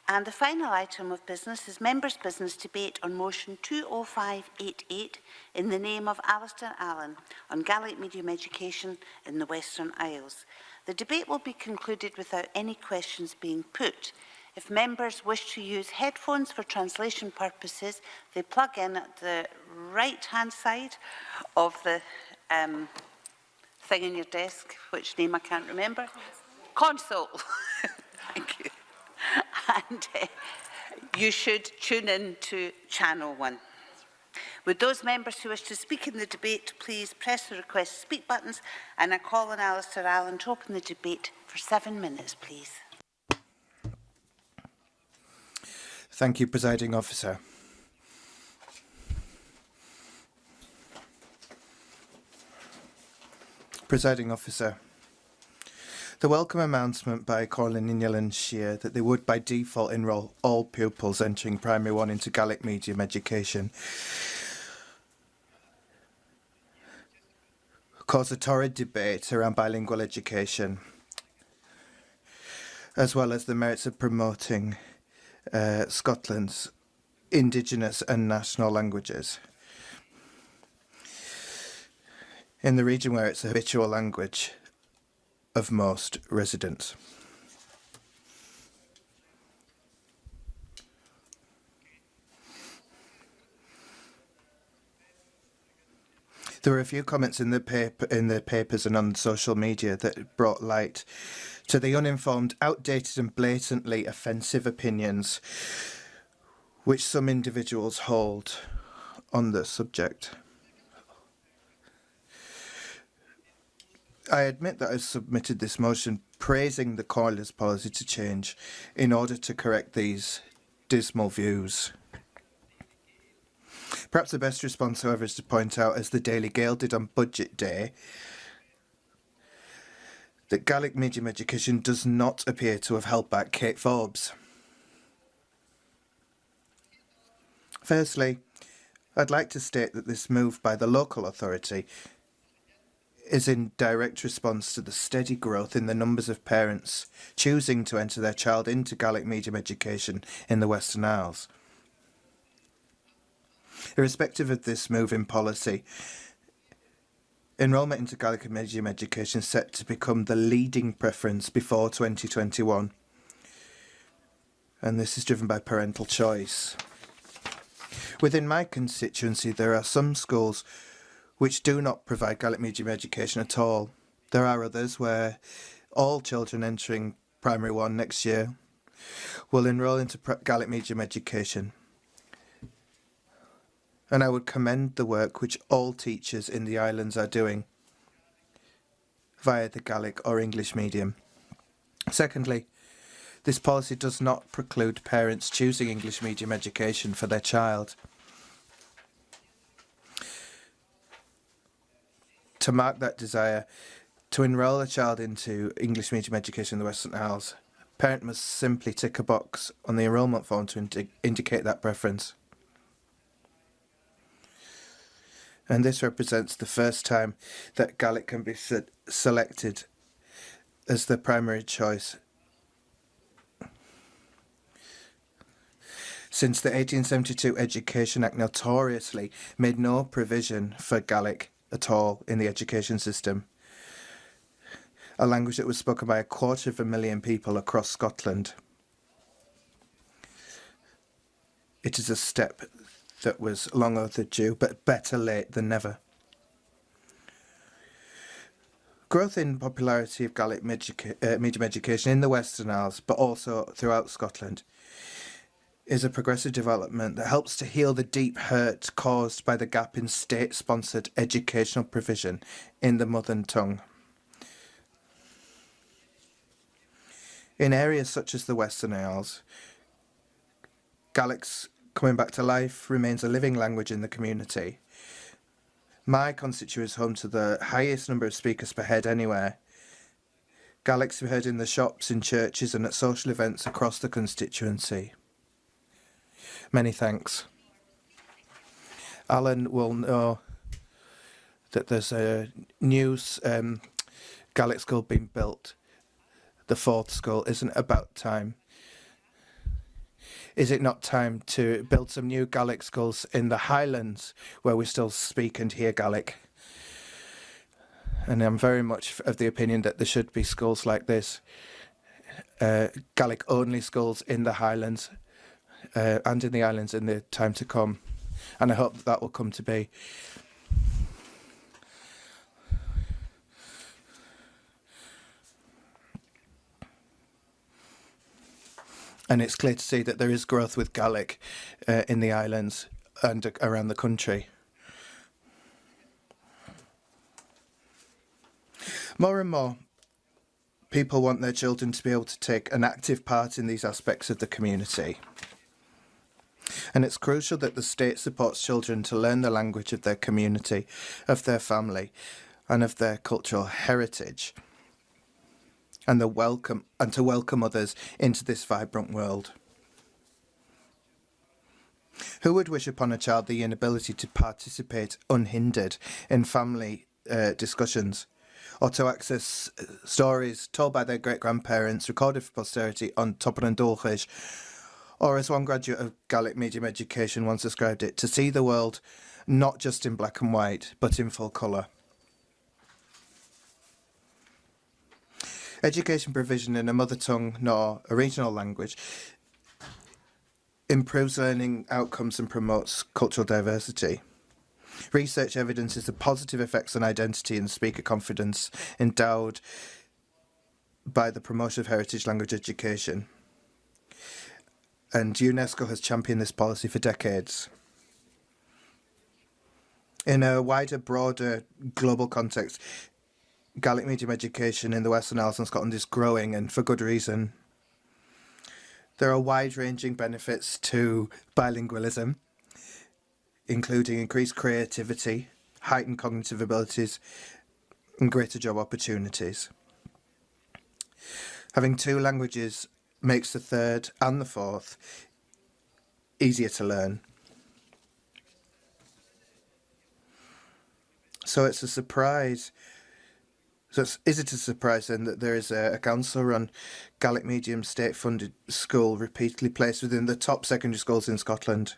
And the final item of business is members' business debate on motion 20588 in the name of Alistair Allen on Gaelic-medium education in the Western Isles. The debate will be concluded without any questions being put. If members wish to use headphones for translation purposes, they plug in at the right-hand side of the thing in your desk, which name I can't remember. Console. Thank you. And you should tune in to Channel 1. Would those members who wish to speak in the debate please press the request to speak buttons, and I call on Alistair Allen to open the debate for 7 minutes, please. Thank you, Presiding Officer. Presiding Officer, the welcome announcement by Corlin Inyalan Shear that they would by default enrol all pupils entering Primary 1 into Gaelic medium education caused a torrid debate around bilingual education, as well as the merits of promoting Scotland's Indigenous and national languages in the region where it's a habitual language of most residents. There were a few comments in the papers and on social media that brought light to the uninformed, outdated and blatantly offensive opinions which some individuals hold on the subject. I admit that I submitted this motion praising the Coilers policy to change in order to correct these dismal views. Perhaps the best response, however, is to point out, as the Daily Gael did on Budget Day, that Gaelic medium education does not appear to have held back Kate Forbes. Firstly, I'd like to state that this move by the local authority is in direct response to the steady growth in the numbers of parents choosing to enter their child into Gaelic medium education in the Western Isles. Irrespective of this move in policy, enrolment into Gaelic medium education is set to become the leading preference before 2021, and this is driven by parental choice. Within my constituency, there are some schools which do not provide Gaelic medium education at all. There are others where all children entering Primary 1 next year will enrol into Gaelic medium education. And I would commend the work which all teachers in the islands are doing via the Gaelic or English medium. Secondly, this policy does not preclude parents choosing English medium education for their child. To mark that desire to enrol a child into English medium education in the Western Isles, a parent must simply tick a box on the enrolment form to indicate that preference. And this represents the first time that Gaelic can be selected as the primary choice since the 1872 Education Act notoriously made no provision for Gaelic at all in the education system, a language that was spoken by 250,000 people across Scotland. It is a step that was long overdue, but better late than never. Growth in popularity of Gaelic medium education in the Western Isles, but also throughout Scotland, is a progressive development that helps to heal the deep hurt caused by the gap in state-sponsored educational provision in the mother tongue. In areas such as the Western Isles, Gaelic's coming back to life remains a living language in the community. My constituency is home to the highest number of speakers per head anywhere. Gaelic's heard in the shops, in churches and at social events across the constituency. Many thanks. Alan will know that there's a new Gaelic school being built. The fourth school. Isn't it about time? Is it not time to build some new Gaelic schools in the Highlands where we still speak and hear Gaelic? And I'm very much of the opinion that there should be schools like this, Gaelic-only schools in the Highlands and in the islands in the time to come. And I hope that will come to be. And it's clear to see that there is growth with Gaelic in the islands and around the country. More and more people want their children to be able to take an active part in these aspects of the community. And it's crucial that the state supports children to learn the language of their community, of their family, and of their cultural heritage, and to welcome others into this vibrant world. Who would wish upon a child the inability to participate unhindered in family discussions, or to access stories told by their great-grandparents, recorded for posterity on Topper and Dulcich, or as one graduate of Gaelic-medium education once described it, to see the world not just in black and white, but in full colour? Education provision in a mother tongue nor a regional language improves learning outcomes and promotes cultural diversity. Research evidences the positive effects on identity and speaker confidence endowed by the promotion of heritage language education. And UNESCO has championed this policy for decades. In a wider, broader, global context, Gaelic medium education in the Western Isles and Scotland is growing, and for good reason. There are wide-ranging benefits to bilingualism, including increased creativity, heightened cognitive abilities, and greater job opportunities. Having two languages makes the third and the fourth easier to learn. So it's a surprise. Is it a surprise then that there is a council-run Gaelic medium state-funded school repeatedly placed within the top secondary schools in Scotland?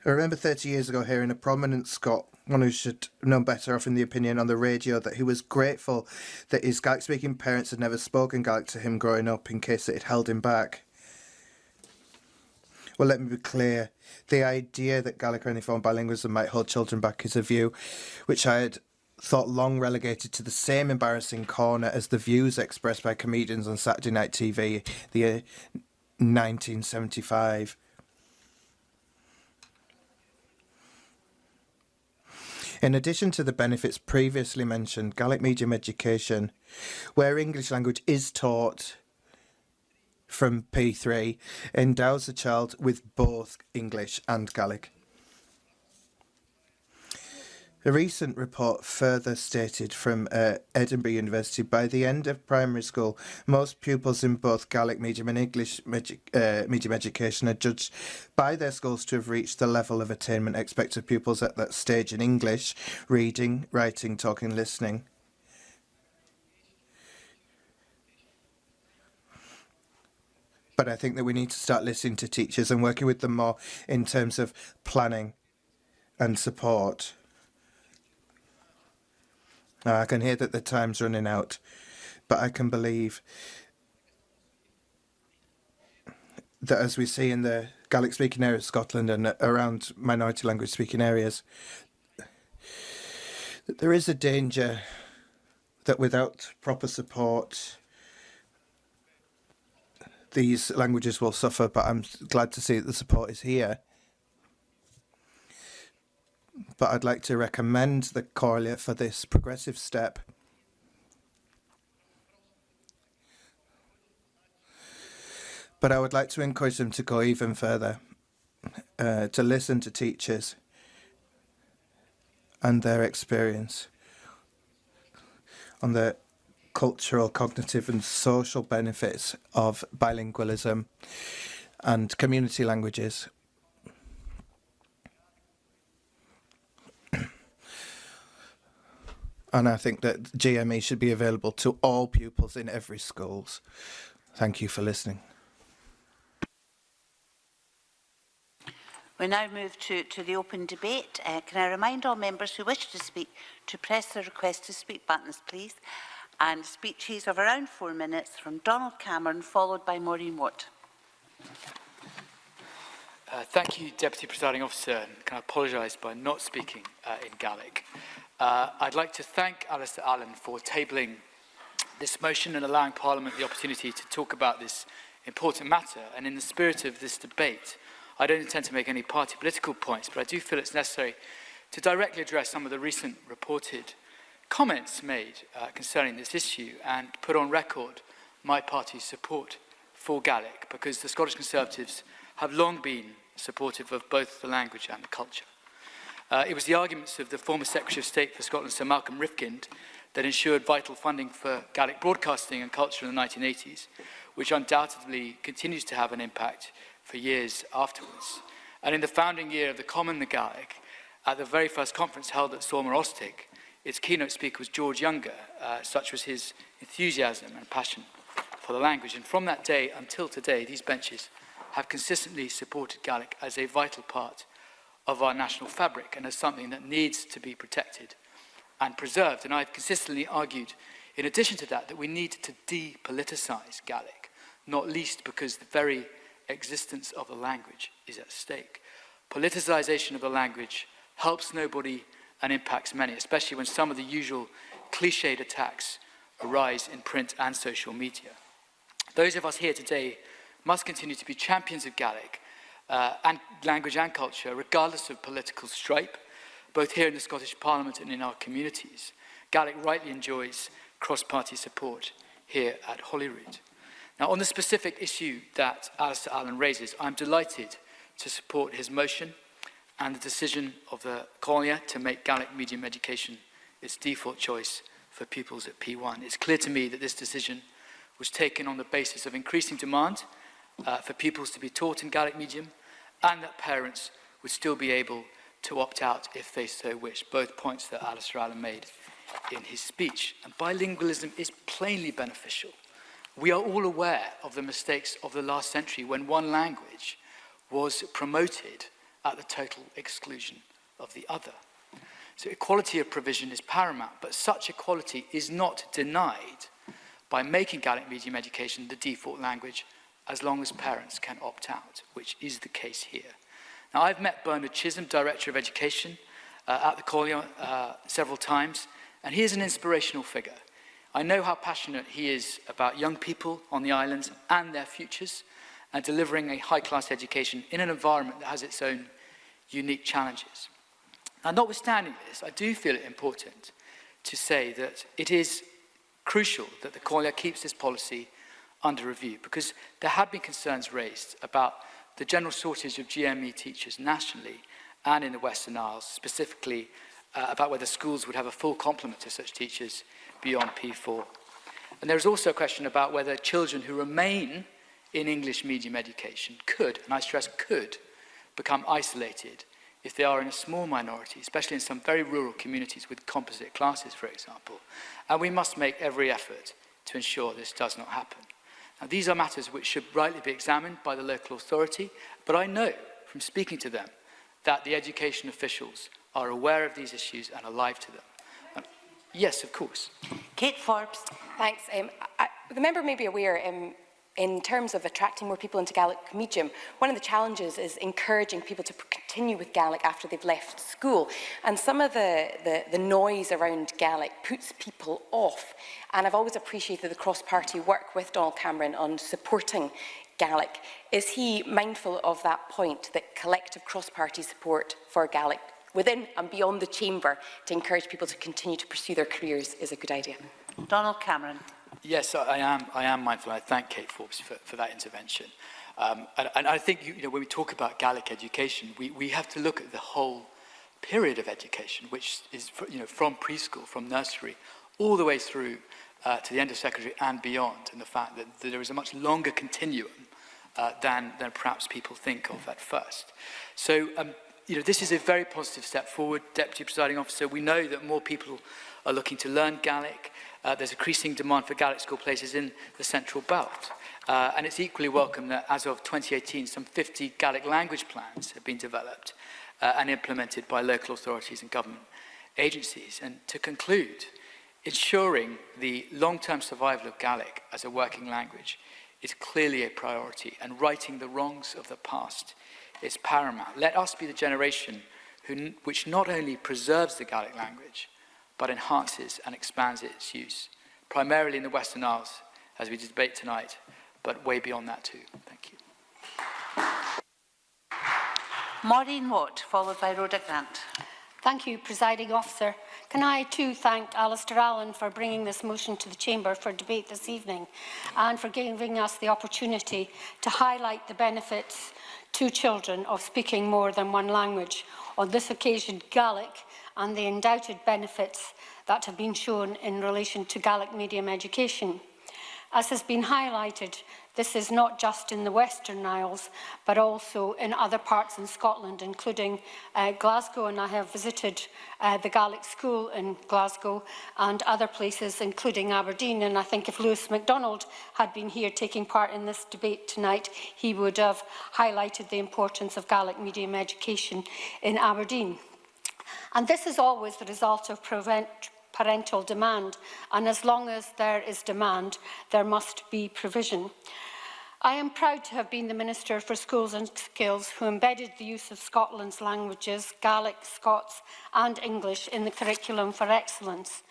I remember 30 years ago hearing a prominent Scot, one who should know better off in the opinion, on the radio that he was grateful that his Gaelic-speaking parents had never spoken Gaelic to him growing up in case it had held him back. Well, let me be clear. The idea that Gaelic or any form of bilingualism might hold children back is a view which I had thought long relegated to the same embarrassing corner as the views expressed by comedians on Saturday Night TV, the year 1975. In addition to the benefits previously mentioned, Gaelic medium education, where English language is taught from P3, endows the child with both English and Gaelic. A recent report further stated from Edinburgh University, by the end of primary school, most pupils in both Gaelic medium and English medium education are judged by their schools to have reached the level of attainment expected of pupils at that stage in English, reading, writing, talking, listening. But I think that we need to start listening to teachers and working with them more in terms of planning and support. I can hear that the time's running out, but I can believe that, as we see in the Gaelic-speaking areas of Scotland and around minority language-speaking areas, that there is a danger that without proper support, these languages will suffer, but I'm glad to see that the support is here. But I'd like to recommend the Corlia for this progressive step. But I would like to encourage them to go even further, to listen to teachers and their experience on the cultural, cognitive and social benefits of bilingualism and community languages. And I think that GME should be available to all pupils in every schools. Thank you for listening. We now move to the open debate. Can I remind all members who wish to speak to press the request to speak buttons, please? And speeches of around 4 minutes from Donald Cameron, followed by Maureen Watt. Thank you, Deputy Presiding Officer. And can I apologise by not speaking in Gaelic. I'd like to thank Alistair Allen for tabling this motion and allowing Parliament the opportunity to talk about this important matter. And in the spirit of this debate, I don't intend to make any party political points, but I do feel it's necessary to directly address some of the recent reported comments made concerning this issue and put on record my party's support for Gaelic, because the Scottish Conservatives have long been supportive of both the language and the culture. It was the arguments of the former Secretary of State for Scotland, Sir Malcolm Rifkind, that ensured vital funding for Gaelic broadcasting and culture in the 1980s, which undoubtedly continues to have an impact for years afterwards. And in the founding year of the Common, the Gaelic, at the very first conference held at Solmer Ostig, its keynote speaker was George Younger. Such was his enthusiasm and passion for the language. And from that day until today, these benches have consistently supported Gaelic as a vital part of our national fabric and as something that needs to be protected and preserved. And I've consistently argued, in addition to that, that we need to depoliticise Gaelic, not least because the very existence of the language is at stake. Politicisation of the language helps nobody and impacts many, especially when some of the usual cliched attacks arise in print and social media. Those of us here today must continue to be champions of Gaelic and language and culture, regardless of political stripe, both here in the Scottish Parliament and in our communities. Gaelic rightly enjoys cross-party support here at Holyrood. Now, on the specific issue that Alistair Allen raises, I'm delighted to support his motion and the decision of the Collier to make Gaelic medium education its default choice for pupils at P1. It's clear to me that this decision was taken on the basis of increasing demand for pupils to be taught in Gaelic medium, and that parents would still be able to opt out if they so wish, both points that Alistair Allen made in his speech. And bilingualism is plainly beneficial. We are all aware of the mistakes of the last century when one language was promoted at the total exclusion of the other. So equality of provision is paramount, but such equality is not denied by making Gaelic medium education the default language as long as parents can opt out, which is the case here. Now, I've met Bernard Chisholm, Director of Education at the Collier several times, and he is an inspirational figure. I know how passionate he is about young people on the islands and their futures, and delivering a high-class education in an environment that has its own unique challenges. Now, notwithstanding this, I do feel it important to say that it is crucial that the Collier keeps this policy under review, because there have been concerns raised about the general shortage of GME teachers nationally and in the Western Isles, specifically about whether schools would have a full complement of such teachers beyond P4. And there is also a question about whether children who remain in English medium education could, and I stress could, become isolated if they are in a small minority, especially in some very rural communities with composite classes, for example. And we must make every effort to ensure this does not happen. Now, these are matters which should rightly be examined by the local authority, but I know from speaking to them that the education officials are aware of these issues and alive to them. Yes, of course. Kate Forbes. Thanks. The member may be aware, in terms of attracting more people into Gaelic-medium, one of the challenges is encouraging people to continue with Gaelic after they've left school. And some of the noise around Gaelic puts people off. And I've always appreciated the cross-party work with Donald Cameron on supporting Gaelic. Is he mindful of that point, that collective cross-party support for Gaelic within and beyond the chamber to encourage people to continue to pursue their careers is a good idea? Donald Cameron. Yes, I am mindful. I thank Kate Forbes for that intervention. And I think when we talk about Gaelic education, we have to look at the whole period of education, which is from preschool, from nursery, all the way through to the end of secondary and beyond, and the fact that there is a much longer continuum than perhaps people think of at first. So this is a very positive step forward, Deputy Presiding Officer. We know that more people are looking to learn Gaelic. There's increasing demand for Gaelic school places in the Central Belt. And it's equally welcome that as of 2018, some 50 Gaelic language plans have been developed and implemented by local authorities and government agencies. And to conclude, ensuring the long-term survival of Gaelic as a working language is clearly a priority, and righting the wrongs of the past is paramount. Let us be the generation which not only preserves the Gaelic language, but enhances and expands its use, primarily in the Western Isles, as we debate tonight, but way beyond that too. Thank you. Maureen Watt, followed by Rhoda Grant. Thank you, Presiding Officer. Can I too thank Alistair Allen for bringing this motion to the Chamber for debate this evening, and for giving us the opportunity to highlight the benefits to children of speaking more than one language, on this occasion Gaelic, and the undoubted benefits that have been shown in relation to Gaelic-medium education. As has been highlighted, this is not just in the Western Isles, but also in other parts in Scotland, including Glasgow, and I have visited the Gaelic school in Glasgow and other places, including Aberdeen. And I think if Lewis MacDonald had been here taking part in this debate tonight, he would have highlighted the importance of Gaelic medium education in Aberdeen. And this is always the result of parental demand, and as long as there is demand, there must be provision. I am proud to have been the Minister for Schools and Skills who embedded the use of Scotland's languages, Gaelic, Scots and English in the curriculum for excellence.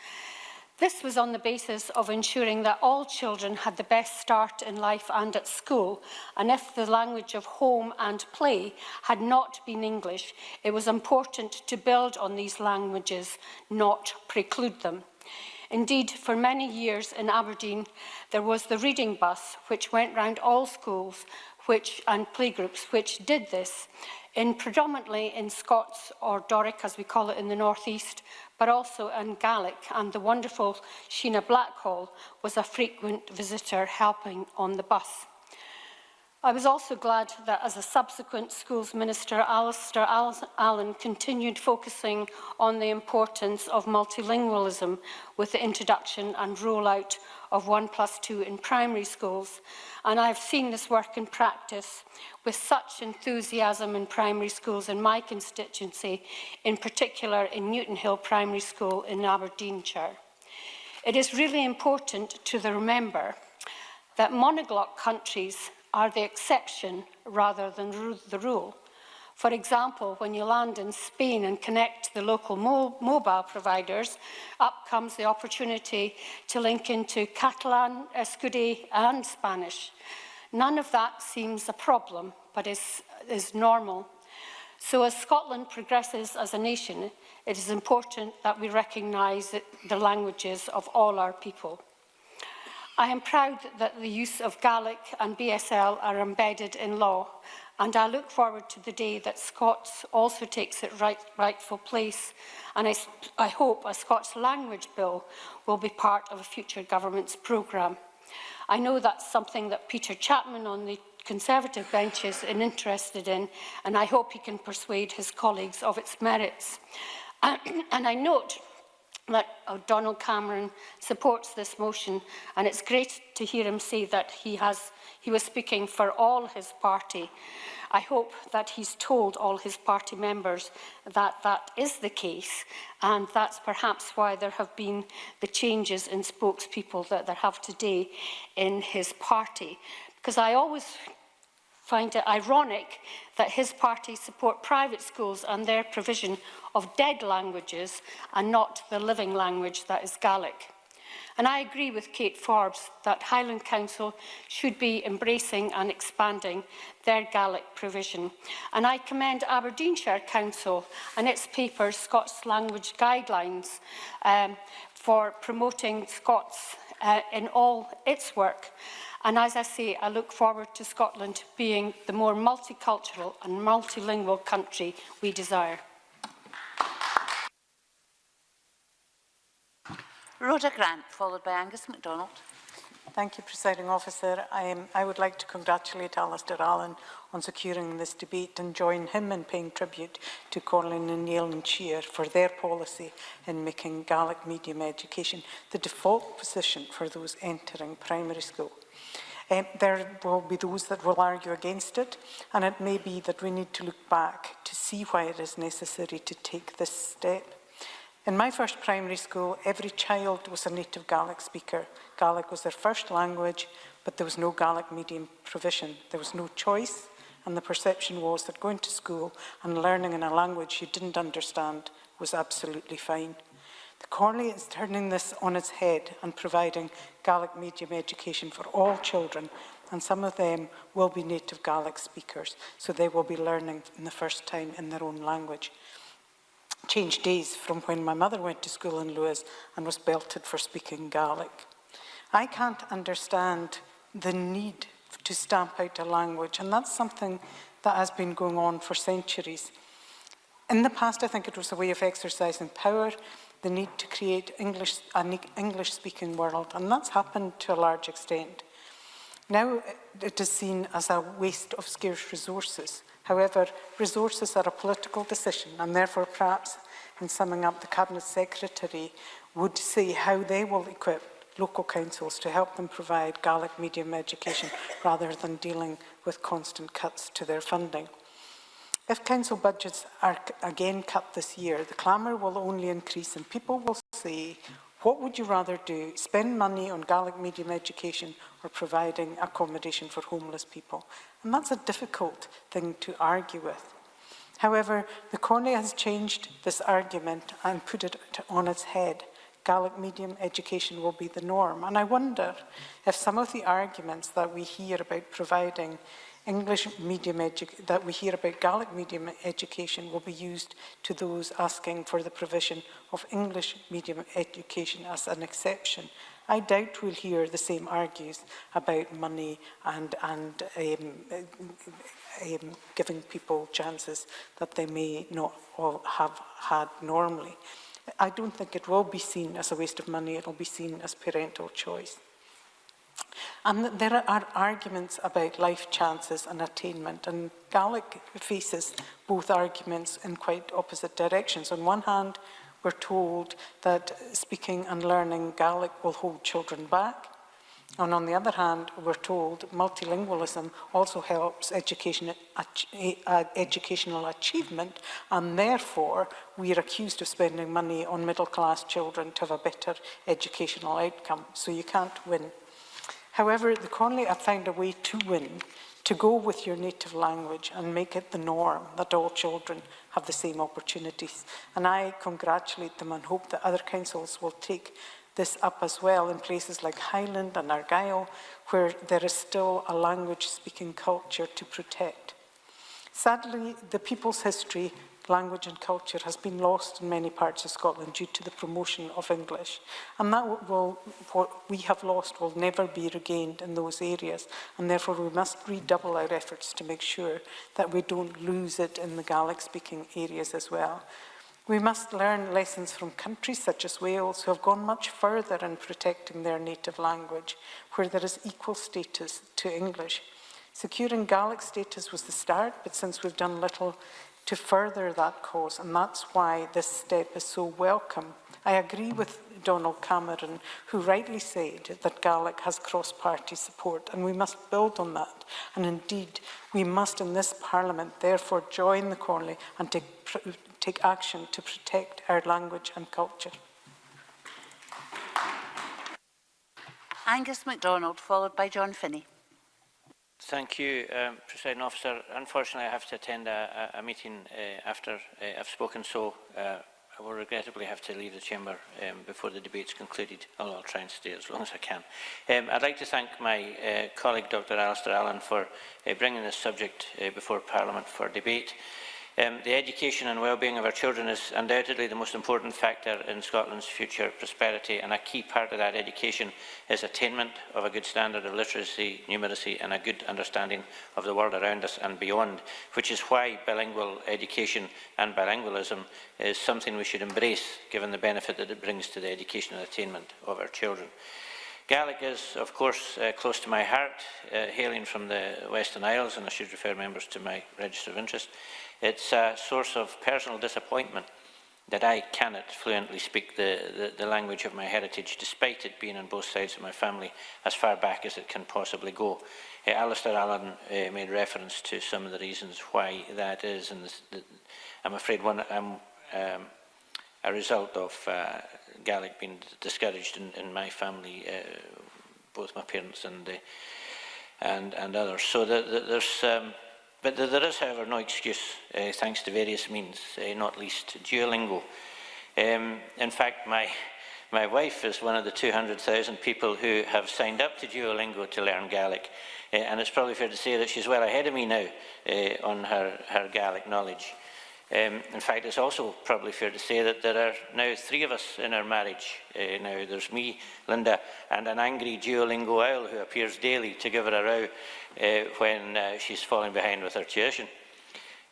This was on the basis of ensuring that all children had the best start in life and at school, and if the language of home and play had not been English, it was important to build on these languages, not preclude them. Indeed, for many years in Aberdeen, there was the reading bus, which went round all schools and playgroups, which did this, predominantly in Scots, or Doric as we call it in the northeast, but also in Gaelic, and the wonderful Sheena Blackhall was a frequent visitor helping on the bus. I was also glad that as a subsequent Schools Minister, Alistair Allen continued focusing on the importance of multilingualism with the introduction and rollout of 1+2 in primary schools. And I've seen this work in practice with such enthusiasm in primary schools in my constituency, in particular in Newton Hill Primary School in Aberdeenshire. It is really important to remember that monoglot countries are the exception rather than the rule. For example, when you land in Spain and connect to the local mobile providers, up comes the opportunity to link into Catalan, Escudi and Spanish. None of that seems a problem, but is normal. So as Scotland progresses as a nation, it is important that we recognise the languages of all our people. I am proud that the use of Gaelic and BSL are embedded in law, and I look forward to the day that Scots also takes its rightful place, and I hope a Scots language bill will be part of a future government's programme. I know that's something that Peter Chapman on the Conservative bench is interested in, and I hope he can persuade his colleagues of its merits. And I note that Donald Cameron supports this motion, and it's great to hear him say that he was speaking for all his party. I hope that he's told all his party members that that is the case, and that's perhaps why there have been the changes in spokespeople that there have today in his party. Because I always find it ironic that his party support private schools and their provision of dead languages and not the living language that is Gaelic. And I agree with Kate Forbes that Highland Council should be embracing and expanding their Gaelic provision. And I commend Aberdeenshire Council and its paper, Scots Language Guidelines, for promoting Scots in all its work. And as I say, I look forward to Scotland being the more multicultural and multilingual country we desire. Rhoda Grant, followed by Angus MacDonald. Thank you, Presiding Officer. I would like to congratulate Alistair Allen on securing this debate and join him in paying tribute to Corlin and Neil and Shear for their policy in making Gaelic medium education the default position for those entering primary school. There will be those that will argue against it, and it may be that we need to look back to see why it is necessary to take this step. In my first primary school, every child was a native Gaelic speaker. Gaelic was their first language, but there was no Gaelic medium provision. There was no choice, and the perception was that going to school and learning in a language you didn't understand was absolutely fine. The Corley is turning this on its head and providing Gaelic medium education for all children, and some of them will be native Gaelic speakers, so they will be learning in the first time in their own language. Changed days from when my mother went to school in Lewis and was belted for speaking Gaelic. I can't understand the need to stamp out a language, and that's something that has been going on for centuries. In the past, I think it was a way of exercising power, the need to create an English-speaking world, and that's happened to a large extent. Now it is seen as a waste of scarce resources. However, resources are a political decision, and therefore perhaps, in summing up, the Cabinet Secretary would say how they will equip local councils to help them provide Gaelic medium education rather than dealing with constant cuts to their funding. If council budgets are again cut this year, the clamour will only increase, and people will say, what would you rather do, spend money on Gaelic medium education or providing accommodation for homeless people? And that's a difficult thing to argue with. However, the Corley has changed this argument and put it on its head. Gaelic medium education will be the norm. And I wonder if some of the arguments that we hear about providing Gaelic medium education will be used to those asking for the provision of English medium education as an exception. I doubt we'll hear the same argues about money and giving people chances that they may not all have had normally. I don't think it will be seen as a waste of money, it will be seen as parental choice. And there are arguments about life chances and attainment, and Gaelic faces both arguments in quite opposite directions. On one hand, we're told that speaking and learning Gaelic will hold children back, and on the other hand, we're told multilingualism also helps educational achievement, and therefore we are accused of spending money on middle-class children to have a better educational outcome, so you can't win. However, the Corley have found a way to win, to go with your native language and make it the norm that all children have the same opportunities. And I congratulate them and hope that other councils will take this up as well in places like Highland and Argyll, where there is still a language-speaking culture to protect. Sadly, the people's history, language and culture has been lost in many parts of Scotland due to the promotion of English. And what we have lost will never be regained in those areas. And therefore we must redouble our efforts to make sure that we don't lose it in the Gaelic-speaking areas as well. We must learn lessons from countries such as Wales, who have gone much further in protecting their native language, where there is equal status to English. Securing Gaelic status was the start, but since we've done little to further that cause, and that's why this step is so welcome. I agree with Donald Cameron, who rightly said that Gaelic has cross-party support, and we must build on that. And indeed, we must in this Parliament therefore join the Corley and take action to protect our language and culture. Angus MacDonald, followed by John Finney. Thank you, Presiding Officer. Unfortunately, I have to attend a meeting after I've spoken, so I will regrettably have to leave the chamber before the debate's concluded, although I'll try and stay as long as I can. I'd like to thank my colleague, Dr. Alistair Allen, for bringing this subject before Parliament for debate. The education and well-being of our children is undoubtedly the most important factor in Scotland's future prosperity, and a key part of that education is attainment of a good standard of literacy, numeracy and a good understanding of the world around us and beyond, which is why bilingual education and bilingualism is something we should embrace, given the benefit that it brings to the education and attainment of our children. Gaelic is, of course, close to my heart, hailing from the Western Isles, and I should refer members to my register of interest. It's a source of personal disappointment that I cannot fluently speak the language of my heritage, despite it being on both sides of my family as far back as it can possibly go. Alistair Allen made reference to some of the reasons why that is, and I'm afraid a result of Gaelic being discouraged in my family, both my parents and others. So but there is, however, no excuse, thanks to various means, not least Duolingo. In fact, my wife is one of the 200,000 people who have signed up to Duolingo to learn Gaelic, and it's probably fair to say that she's well ahead of me now on her Gaelic knowledge. In fact, it's also probably fair to say that there are now 3 of us in our marriage. Now there's me, Linda, and an angry Duolingo owl who appears daily to give her a row when she's falling behind with her tuition.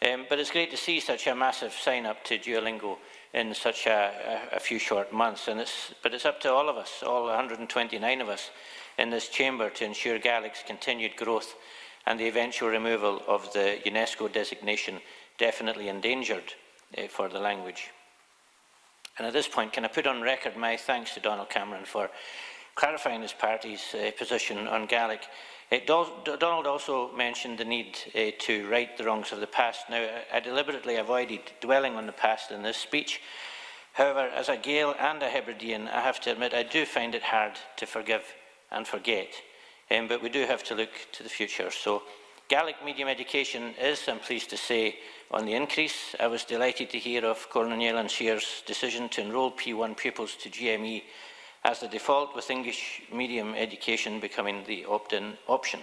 But it's great to see such a massive sign-up to Duolingo in such a few short months. But it's up to all of us, all 129 of us in this chamber, to ensure Gaelic's continued growth and the eventual removal of the UNESCO designation definitely endangered for the language. And at this point, can I put on record my thanks to Donald Cameron for clarifying his party's position on Gaelic. Donald also mentioned the need to right the wrongs of the past. Now, I deliberately avoided dwelling on the past in this speech. However, as a Gael and a Hebridean, I have to admit I do find it hard to forgive and forget. But we do have to look to the future. So Gaelic medium education is, I'm pleased to say, on the increase. I was delighted to hear of Corneliel and Shear's decision to enrol P1 pupils to GME as the default, with English medium education becoming the opt-in option.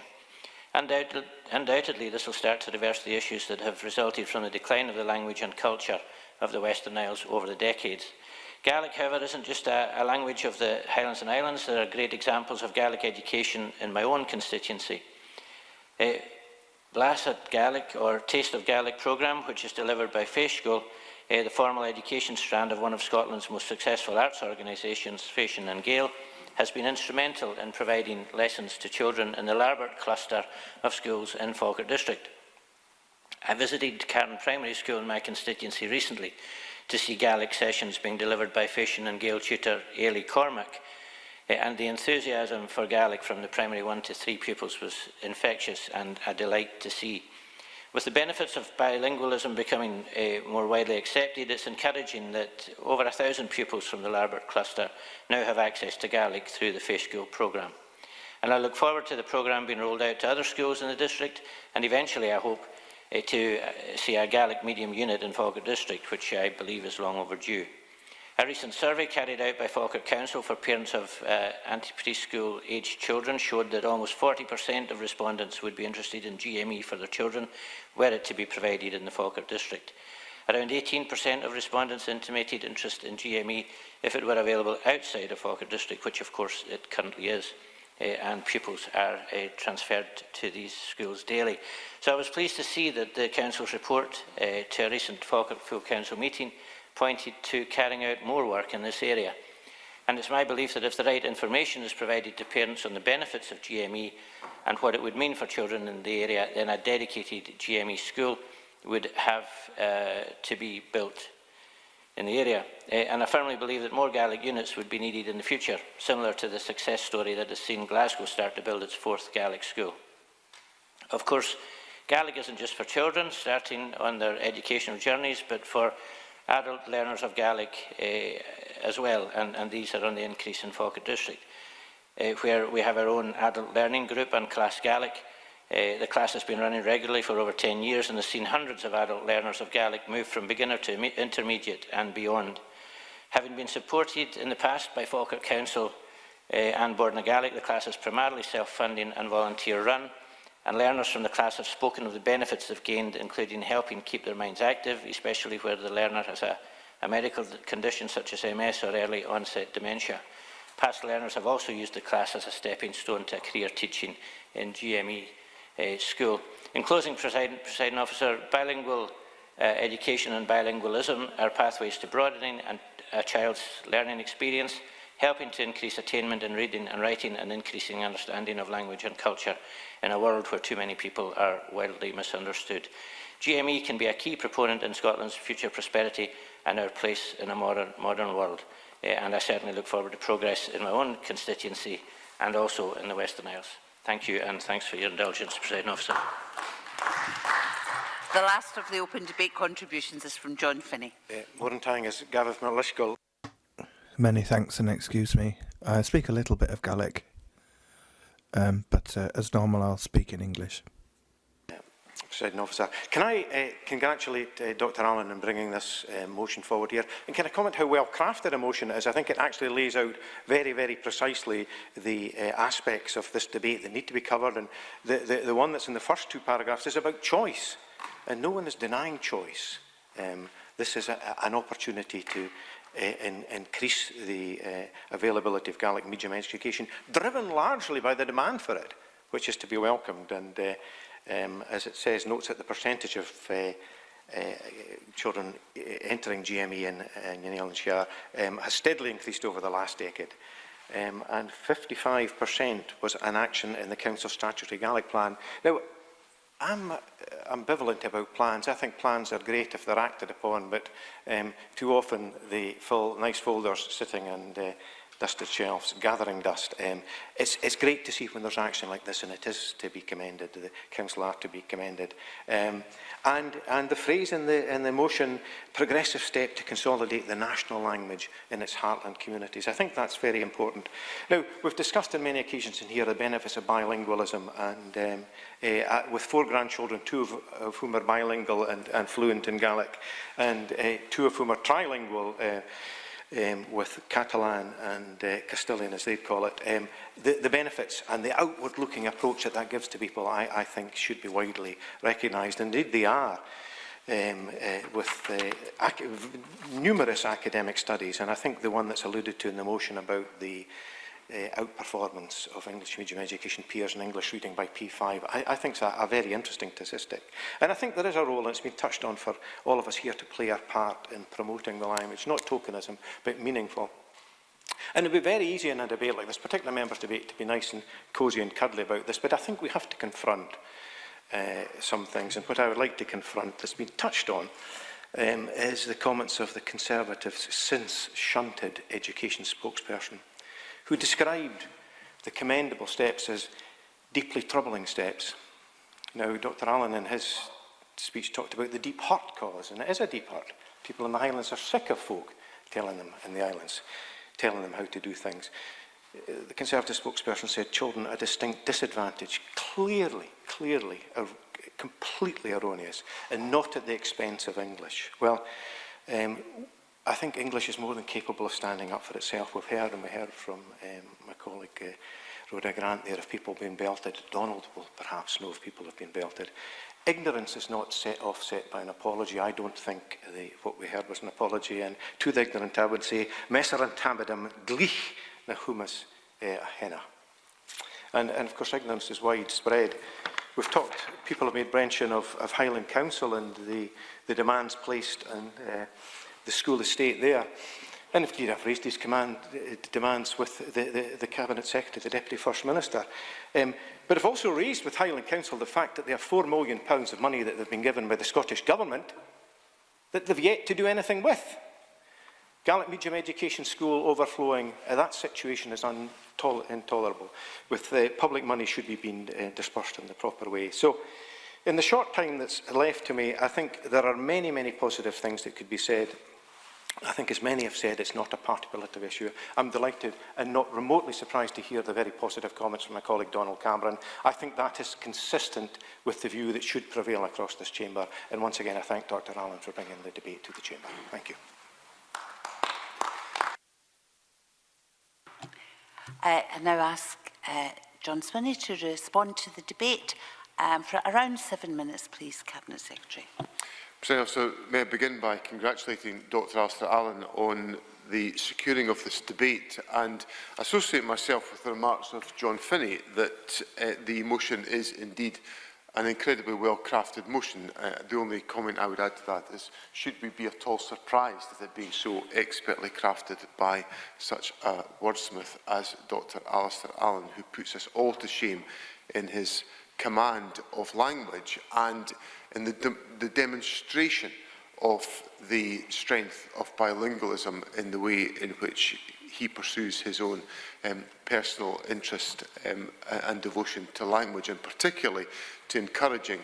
Undoubtedly, this will start to reverse the issues that have resulted from the decline of the language and culture of the Western Isles over the decades. Gaelic, however, isn't just a language of the Highlands and Islands. There are great examples of Gaelic education in my own constituency. Blasad Gaelic, or Taste of Gaelic programme, which is delivered by Fèis School, the formal education strand of one of Scotland's most successful arts organisations, Fèis and Gael, has been instrumental in providing lessons to children in the Larbert cluster of schools in Falkirk District. I visited Cairn Primary School in my constituency recently to see Gaelic sessions being delivered by Fèis and Gael tutor Ailey Cormac, and the enthusiasm for Gaelic from the primary 1 to 3 pupils was infectious and a delight to see. With the benefits of bilingualism becoming more widely accepted, it's encouraging that over 1,000 pupils from the Larbert cluster now have access to Gaelic through the Fèis School programme. And I look forward to the programme being rolled out to other schools in the district, and eventually I hope to see a Gaelic medium unit in Falkirk District, which I believe is long overdue. A recent survey carried out by Falkirk Council for parents of anti-preschool aged children showed that almost 40% of respondents would be interested in GME for their children were it to be provided in the Falkirk District. Around 18% of respondents intimated interest in GME if it were available outside of Falkirk District, which of course it currently is, and pupils are transferred to these schools daily. So I was pleased to see that the Council's report to a recent Falkirk Full Council meeting pointed to carrying out more work in this area. And it's my belief that if the right information is provided to parents on the benefits of GME and what it would mean for children in the area, then a dedicated GME school would have to be built in the area. And I firmly believe that more Gaelic units would be needed in the future, similar to the success story that has seen Glasgow start to build its 4th Gaelic school. Of course, Gaelic isn't just for children starting on their educational journeys, but for adult learners of Gaelic as well, and these are on the increase in Falkirk District, where we have our own adult learning group and Class Gaelic. The class has been running regularly for over 10 years and has seen hundreds of adult learners of Gaelic move from beginner to intermediate and beyond. Having been supported in the past by Falkirk Council and Board na Gaelic, the class is primarily self-funding and volunteer-run, and learners from the class have spoken of the benefits they've gained, including helping keep their minds active, especially where the learner has a medical condition such as MS or early onset dementia. Past learners have also used the class as a stepping stone to career teaching in GME school. In closing, Presiding Officer, bilingual education and bilingualism are pathways to broadening a child's learning experience, helping to increase attainment in reading and writing and increasing understanding of language and culture in a world where too many people are wildly misunderstood. GME can be a key proponent in Scotland's future prosperity and our place in a modern world. And I certainly look forward to progress in my own constituency and also in the Western Isles. Thank you, and thanks for your indulgence, Presiding Officer. The last of the open debate contributions is from John Finney. Morning is Gareth Malishgal. Many thanks and excuse me. I speak a little bit of Gaelic, but as normal I'll speak in English. Presiding Officer, can I congratulate Dr Allen in bringing this motion forward here, and can I comment how well crafted a motion it is? I think it actually lays out very, very precisely the aspects of this debate that need to be covered, and the one that's in the first two paragraphs is about choice, and no one is denying choice. This is an opportunity to increase the availability of Gaelic medium education, driven largely by the demand for it, which is to be welcomed. And as it says, notes that the percentage of children entering GME in Union and Shire has steadily increased over the last decade. And 55% was an action in the Council's statutory Gaelic plan. Now, I'm ambivalent about plans. I think plans are great if they're acted upon, but too often the nice folders sitting and dusted shelves, gathering dust. It's great to see when there's action like this, and it is to be commended. The Council are to be commended. And the phrase in the motion, progressive step to consolidate the national language in its heartland communities. I think that's very important. Now, we've discussed on many occasions in here the benefits of bilingualism, and with 4 grandchildren, 2 of whom are bilingual and fluent in Gaelic, and 2 of whom are trilingual, with Catalan and Castilian, as they'd call it, the benefits and the outward-looking approach that gives to people, I think, should be widely recognised. Indeed, they are, with numerous academic studies, and I think the one that's alluded to in the motion about the outperformance of English medium education peers in English reading by P5, I think is a very interesting statistic. And I think there is a role, and it's been touched on, for all of us here to play our part in promoting the language, not tokenism, but meaningful. And it would be very easy in a debate like this, particularly members' debate, to be nice and cosy and cuddly about this, but I think we have to confront some things. And what I would like to confront that's been touched on is the comments of the Conservatives' since shunted education spokesperson, who described the commendable steps as deeply troubling steps. Now, Dr Allen in his speech talked about the deep hurt cause, and it is a deep hurt. People in the Highlands are sick of folk telling them in the islands, telling them how to do things. The Conservative spokesperson said children at a distinct disadvantage, clearly, completely erroneous, and not at the expense of English. Well, I think English is more than capable of standing up for itself. We've heard, and we heard from my colleague Rhoda Grant there, of people being belted. Donald will perhaps know if people have been belted. Ignorance is not offset by an apology. I don't think what we heard was an apology. And to the ignorant, I would say, Messer and Tabadam glich na humus henna. And of course, ignorance is widespread. We've talked, people have made mention of Highland Council and the demands placed on the school estate there. And indeed, I've raised these demands with the Cabinet Secretary, the Deputy First Minister. But I've also raised with Highland Council the fact that they have £4 million of money that they've been given by the Scottish Government that they've yet to do anything with. Gaelic medium education school overflowing, that situation is intolerable. With public money should be being dispersed in the proper way. So, in the short time that's left to me, I think there are many, many positive things that could be said. I think, as many have said, it's not a party-relative issue. I'm delighted and not remotely surprised to hear the very positive comments from my colleague Donald Cameron. I think that is consistent with the view that should prevail across this chamber. And once again, I thank Dr Allen for bringing the debate to the chamber. Thank you. I now ask John Swinney to respond to the debate for around 7 minutes, please, Cabinet Secretary. So may I begin by congratulating Dr Alistair Allen on the securing of this debate and associate myself with the remarks of John Finney that the motion is indeed an incredibly well-crafted motion. The only comment I would add to that is, should we be at all surprised at it being so expertly crafted by such a wordsmith as Dr. Alistair Allen, who puts us all to shame in his command of language and in the demonstration of the strength of bilingualism in the way in which he pursues his own personal interest and devotion to language, and particularly to encouraging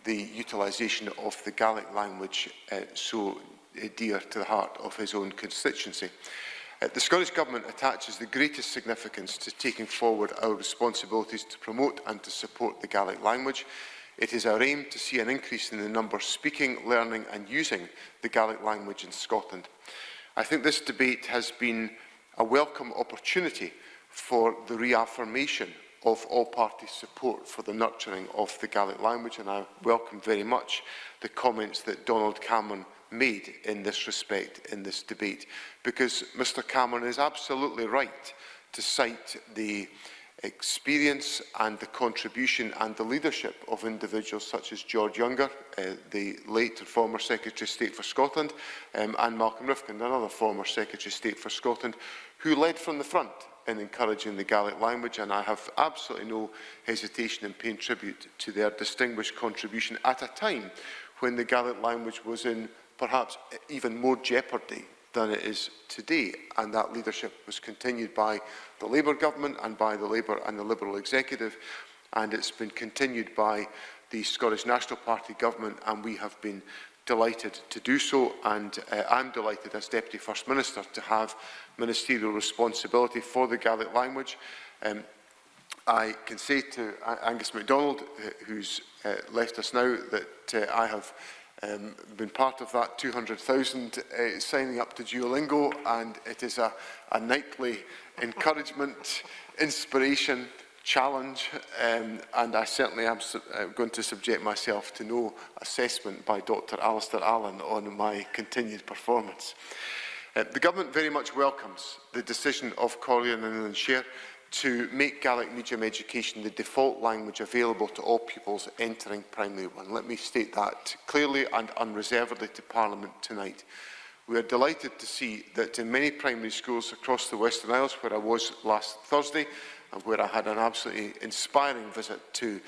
the utilisation of the Gaelic language so dear to the heart of his own constituency. The Scottish Government attaches the greatest significance to taking forward our responsibilities to promote and to support the Gaelic language. It is our aim to see an increase in the number speaking, learning and using the Gaelic language in Scotland. I think this debate has been a welcome opportunity for the reaffirmation of all parties' support for the nurturing of the Gaelic language, and I welcome very much the comments that Donald Cameron made in this respect in this debate, because Mr Cameron is absolutely right to cite the experience and the contribution and the leadership of individuals such as George Younger, the late former Secretary of State for Scotland, and Malcolm Rifkind, another former Secretary of State for Scotland, who led from the front in encouraging the Gaelic language, and I have absolutely no hesitation in paying tribute to their distinguished contribution at a time when the Gaelic language was in perhaps even more jeopardy than it is today, and that leadership was continued by the Labour government and by the Labour and the Liberal executive, and it's been continued by the Scottish National Party government, and we have been delighted to do so, and I'm delighted as Deputy First Minister to have ministerial responsibility for the Gaelic language. I can say to Angus MacDonald, who's left us now, that I have been part of that 200,000 signing up to Duolingo, and it is a nightly encouragement, inspiration, challenge, and I certainly am going to subject myself to no assessment by Dr. Alistair Allen on my continued performance. The Government very much welcomes the decision of Corleon and Inland to make Gaelic-medium education the default language available to all pupils entering Primary 1. Let me state that clearly and unreservedly to Parliament tonight. We are delighted to see that in many primary schools across the Western Isles, where I was last Thursday, and where I had an absolutely inspiring visit to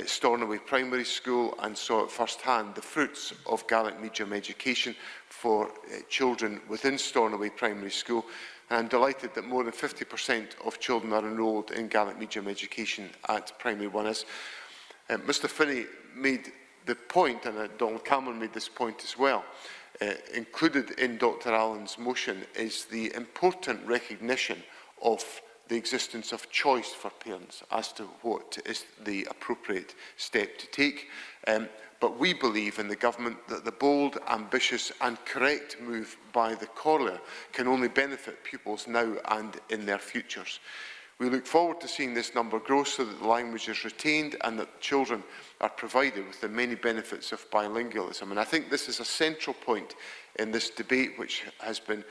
Stornoway Primary School and saw at first hand the fruits of Gaelic-medium education for children within Stornoway Primary School. And I'm delighted that more than 50% of children are enrolled in Gaelic-medium education at Primary 1. As Mr Finney made the point, and Donald Cameron made this point as well, included in Dr Allen's motion is the important recognition of the existence of choice for parents as to what is the appropriate step to take. But we believe in the Government that the bold, ambitious and correct move by the Corlair can only benefit pupils now and in their futures. We look forward to seeing this number grow so that the language is retained and that children are provided with the many benefits of bilingualism. And I think this is a central point in this debate, which has been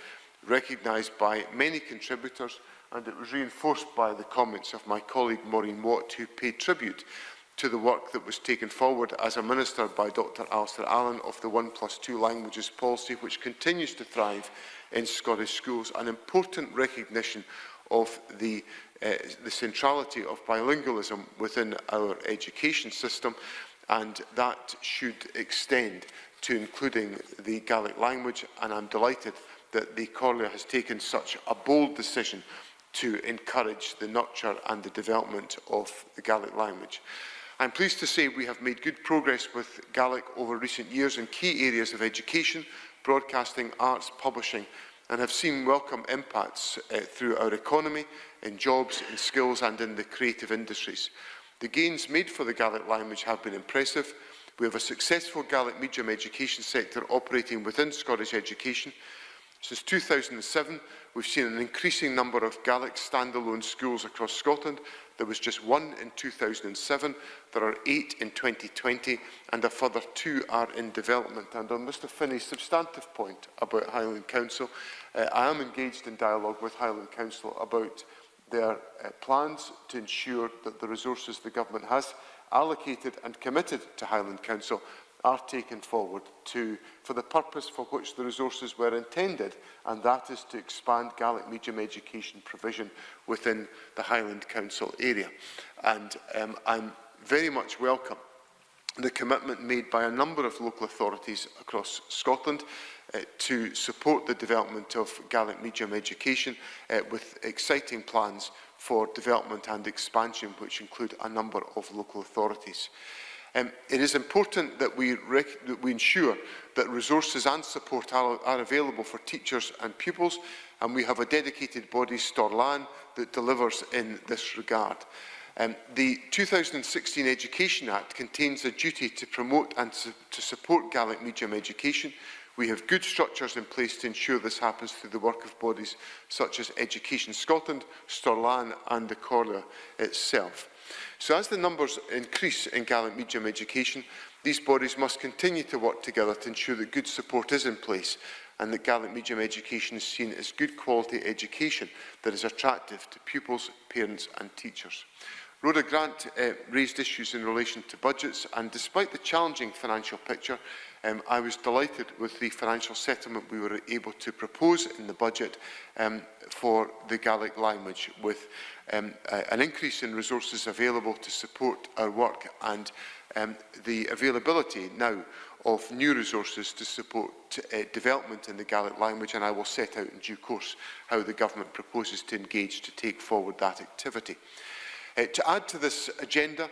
recognised by many contributors, and it was reinforced by the comments of my colleague Maureen Watt, who paid tribute to the work that was taken forward as a Minister by Dr Alistair Allen of the 1+2 languages policy, which continues to thrive in Scottish schools, an important recognition of the centrality of bilingualism within our education system, and that should extend to including the Gaelic language, and I'm delighted that the Corlair has taken such a bold decision to encourage the nurture and the development of the Gaelic language. I'm pleased to say we have made good progress with Gaelic over recent years in key areas of education, broadcasting, arts, publishing, and have seen welcome impacts through our economy, in jobs, in skills and in the creative industries. The gains made for the Gaelic language have been impressive. We have a successful Gaelic-medium education sector operating within Scottish education. Since 2007, we've seen an increasing number of Gaelic standalone schools across Scotland. There was just one in 2007, there are 8 in 2020, and a further 2 are in development. And on Mr Finney's substantive point about Highland Council, I am engaged in dialogue with Highland Council about their plans to ensure that the resources the Government has allocated and committed to Highland Council are taken forward for the purpose for which the resources were intended, and that is to expand Gaelic medium education provision within the Highland Council area. And I'm very much welcome the commitment made by a number of local authorities across Scotland to support the development of Gaelic medium education with exciting plans for development and expansion, which include a number of local authorities. It is important that we ensure that resources and support are available for teachers and pupils, and we have a dedicated body, Storlan, that delivers in this regard. The 2016 Education Act contains a duty to promote and to support Gaelic medium education. We have good structures in place to ensure this happens through the work of bodies such as Education Scotland, Storlan and the Corla itself. So as the numbers increase in Gaelic medium education, these bodies must continue to work together to ensure that good support is in place and that Gaelic medium education is seen as good quality education that is attractive to pupils, parents and teachers. Rhoda Grant raised issues in relation to budgets, and despite the challenging financial picture, I was delighted with the financial settlement we were able to propose in the budget for the Gaelic language, with an increase in resources available to support our work and the availability now of new resources to support development in the Gaelic language, and I will set out in due course how the Government proposes to engage to take forward that activity. To add to this agenda,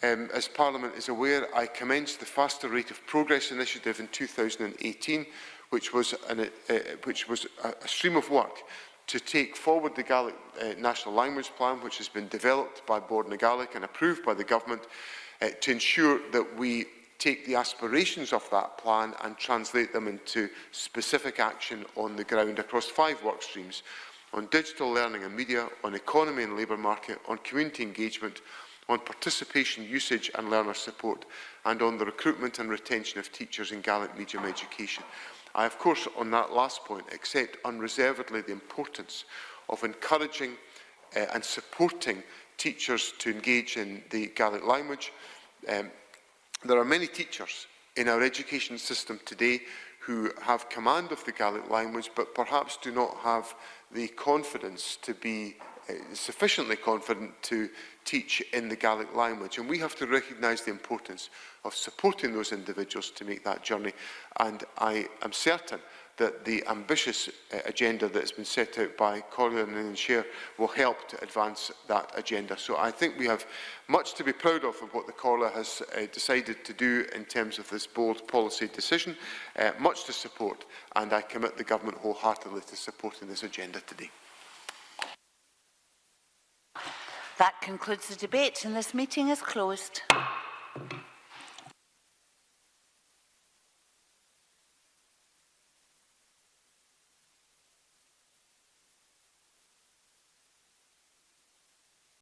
as Parliament is aware, I commenced the Faster Rate of Progress initiative in 2018, which was a stream of work to take forward the Gaelic National Language Plan, which has been developed by Bord na Gaelic and approved by the Government, to ensure that we take the aspirations of that plan and translate them into specific action on the ground across 5 work streams: on digital learning and media, on economy and labour market, on community engagement, on participation, usage and learner support, and on the recruitment and retention of teachers in Gaelic medium education. I, of course, on that last point, accept unreservedly the importance of encouraging and supporting teachers to engage in the Gaelic language. There are many teachers in our education system today who have command of the Gaelic language, but perhaps do not have the confidence to be sufficiently confident to teach in the Gaelic language. And we have to recognise the importance of supporting those individuals to make that journey. And I am certain that the ambitious agenda that has been set out by Colin and Share will help to advance that agenda. So I think we have much to be proud of what the Corla has decided to do in terms of this bold policy decision, much to support, and I commit the Government wholeheartedly to supporting this agenda today. That concludes the debate, and this meeting is closed.